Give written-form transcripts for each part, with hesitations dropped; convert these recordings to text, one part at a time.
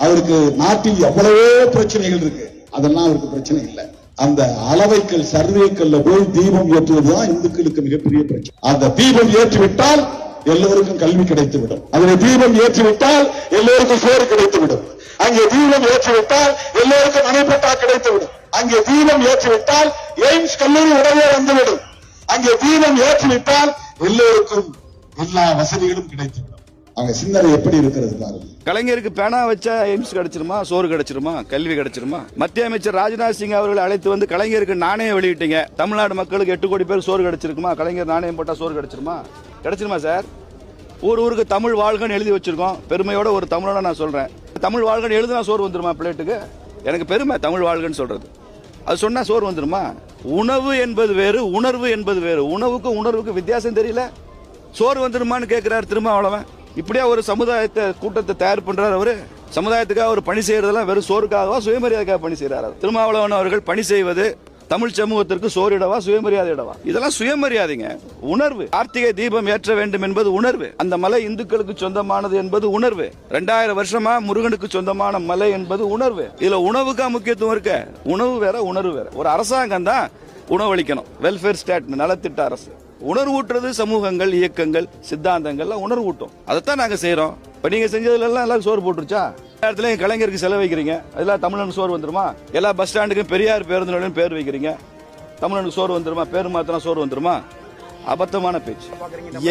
அவருக்கு நாட்டில் எவ்வளவோ பிரச்சனைகள் இருக்கு, அதெல்லாம் அவருக்கு பிரச்சனை இல்லை. அந்த அளவைக்கல் சர்வேக்கல்ல போய் தீபம் ஏற்றுவதுதான் இந்துக்களுக்கு மிகப்பெரிய பிரச்சனை. அந்த தீபம் ஏற்றிவிட்டால் எல்லோருக்கும் கல்வி கிடைத்துவிடும். அதில் தீபம் ஏற்றிவிட்டால் எல்லோருக்கும் சோறு கிடைத்துவிடும். அங்கே தீபம் ஏற்றிவிட்டால் எல்லோருக்கும் மனைப்பட்டா கிடைத்துவிடும். அங்கே தீபம் ஏற்றிவிட்டால் எய்ம்ஸ் கல்லூரி உடனே வந்துவிடும். அங்கே தீபம் ஏற்றிவிட்டால் எல்லோருக்கும் எல்லா வசதிகளும் கிடைத்துவிடும். அவங்க சிந்தனை எப்படி இருக்கிறது பாருங்க. கலைஞருக்கு பேனா வச்சா எய்ம்ஸ் கிடைச்சிருமா, சோறு கிடைச்சிருமா, கல்வி கிடைச்சிருமா? மத்திய அமைச்சர் ராஜ்நாத் சிங் அவர்களை அழைத்து வந்து கலைஞருக்கு நாணயம் வெளியிட்டீங்க. தமிழ்நாடு மக்களுக்கு 8 கோடி பேர் சோறு கிடைச்சிருக்குமா? கலைஞர் நாணயம் போட்டா சோறு கிடைச்சிருமா? கிடைச்சிருமா சார்? ஊருக்கு தமிழ் வாழ்கன்னு எழுதி வச்சிருக்கோம். பெருமையோட ஒரு தமிழோட நான் சொல்றேன், தமிழ் வாழ்கன்னு எழுதுனா சோறு வந்துருமா பிளேட்டுக்கு? எனக்கு பெருமை தமிழ் வாழ்கன்னு சொல்றது. அது சொன்னா சோறு வந்துருமா? உணவு என்பது வேறு, உணர்வு என்பது வேறு. உணவுக்கும் உணர்வுக்கு வித்தியாசம் தெரியல. சோறு வந்துருமான்னு கேட்கிறார் திருமாவளவன். இப்படியா ஒரு சமுதாயத்தை கூட்டத்தை தயார் பண்றாரு அவரு? சமுதாயத்துக்காக ஒரு பணி செய்யறதெல்லாம் வெறும் சோறுக்காகவா, சுயமரியாதைக்காக பணி செய்யறாரு? திருமாவளவன் அவர்கள் பணி செய்வது தமிழ் சமூகத்திற்கு சோறிடவா, சுயமரியாதை இடவா? இதெல்லாம் சுயமரியாதைங்க, உணர்வு. கார்த்திகை தீபம் ஏற்ற வேண்டும் என்பது உணர்வு. அந்த மலை இந்துக்களுக்கு சொந்தமானது என்பது உணர்வு. 2000 வருஷமா முருகனுக்கு சொந்தமான மலை என்பது உணர்வு. இதுல உணவுக்கா முக்கியத்துவம் இருக்க? உணவு வேற, உணர்வு வேற. ஒரு அரசாங்கம் தான் உணவளிக்கணும், வெல்ஃபேர் ஸ்டேட், நலத்திட்ட அரசு. உணர்வூட்டுறது சமூகங்கள், இயக்கங்கள், சித்தாந்தங்கள் உணர்வூட்டும். அதைத்தான் நாங்க செய்யறோம். இப்ப நீங்க செஞ்சதுல எல்லாம் எல்லாரும் சோறு போட்டுருச்சா? இடத்துல கலைஞருக்கு செலவு வைக்கிறீங்க, அதெல்லாம் தமிழனுக்கு சோறு வந்துருமா? எல்லா பஸ் ஸ்டாண்டுக்கும் பெரியார் பேருந்து நிலையம் பேர் வைக்கிறீங்க, தமிழனுக்கு சோறு வந்துருமா? பேர் மாத்திரம் சோறு வந்துருமா? அபத்தமான பேச்சு.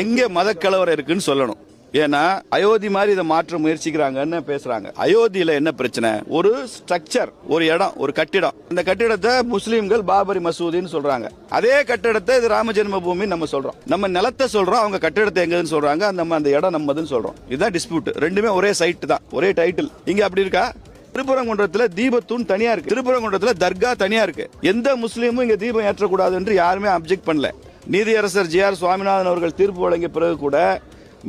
எங்க மத கலவரம் இருக்குன்னு சொல்லணும். ஏன்னா அயோத்தி மாதிரி இதை மாற்ற முயற்சிக்கிறாங்கன்னு பேசுறாங்க. அயோத்தியில என்ன பிரச்சனை? ஒரு ஸ்ட்ரக்சர், ஒரு இடம், ஒரு கட்டிடம். இந்த கட்டிடத்தை முஸ்லீம்கள் பாபரி மசூதின்னு சொல்றாங்க. அதே கட்டிடத்தை இது ராம ஜென்ம பூமி நம்ம சொல்றோம். நம்ம நிலத்தை சொல்றோம், அவங்க கட்டிடத்தை எங்கன்னு சொல்றாங்க. அந்த இடம் நம்மதுன்னு சொல்றோம். இதுதான் டிஸ்பியூட். ரெண்டுமே ஒரே சைட் தான், ஒரே டைட்டில். இங்க அப்படி இருக்கா? திருப்பரங்குன்றத்துல தீபத்தூண் தனியா இருக்கு, திருப்பரங்குன்றத்துல தர்கா தனியா இருக்கு. எந்த முஸ்லீமும் இங்க தீபம் ஏற்றக்கூடாது என்று யாருமே அப்ஜெக்ட் பண்ணல. நீதியரசர் ஜி.ஆர். சுவாமிநாதன் அவர்கள் தீர்ப்பு வழங்கிய பிறகு கூட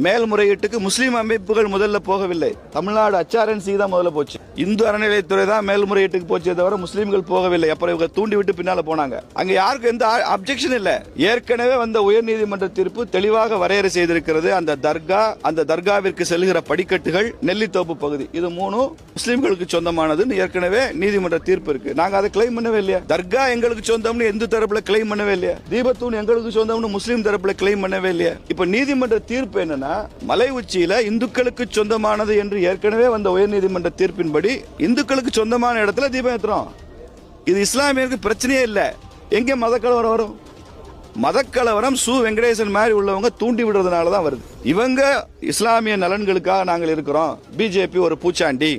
மேல்முறையீட்டுக்கு முஸ்லீம் அமைப்புகள் முதல்ல போகவில்லை. தமிழ்நாடு HRNC தான் முதல்ல போச்சு. இந்து அறநிலையத்துறை தான் மேல்முறையீட்டுக்கு போச்சே தவிர முஸ்லீம்கள் போகவில்லை. அப்புறம் இவங்க தூண்டி விட்டு பின்னால போனாங்க. அங்க யாருக்கும் எந்த அப்ஜெக்ஷன் இல்ல. ஏற்கனவே வந்த உயர்நீதிமன்ற தீர்ப்பு தெளிவாக வரையறை செய்திருக்கிறது. அந்த தர்கா, அந்த தர்காவிற்கு செல்கிற படிக்கட்டுகள், நெல்லித்தோப்பு பகுதி, இது 3 முஸ்லீம்களுக்கு சொந்தமானதுன்னு ஏற்கனவே நீதிமன்ற தீர்ப்பு இருக்கு. நாங்க அதை கிளைம் பண்ணவே இல்லையா? தர்கா எங்களுக்கு சொந்தம்னு இந்து தரப்புல கிளைம் பண்ணவே இல்லையா? தீபத்தூண் எங்களுக்கு சொந்தம்னு முஸ்லீம் தரப்புல கிளைம் பண்ணவே இல்லையா? இப்ப நீதிமன்ற தீர்ப்பு என்ன? மலை உச்சியில இந்துக்களுக்கு சொந்தமானது என்று ஏற்கனவே வந்த உயர்நீதிமன்ற தீர்ப்பின்படி இந்துக்களுக்கு சொந்தமான இடத்துல தீபம் ஏற்றுறோம். இது இஸ்லாமியருக்கு பிரச்சனையே இல்லை. எங்க மதக்கலவரம் வரும்? மதக்கலவரம் சு வெங்கடேசன் மாதிரி உள்ளவங்க தூண்டி விடுறதுனால தான் வருது. இவங்க இஸ்லாமிய நலன்களுக்காக நாங்கள் இருக்கிறோம், பிஜேபி ஒரு பூச்சாண்டி,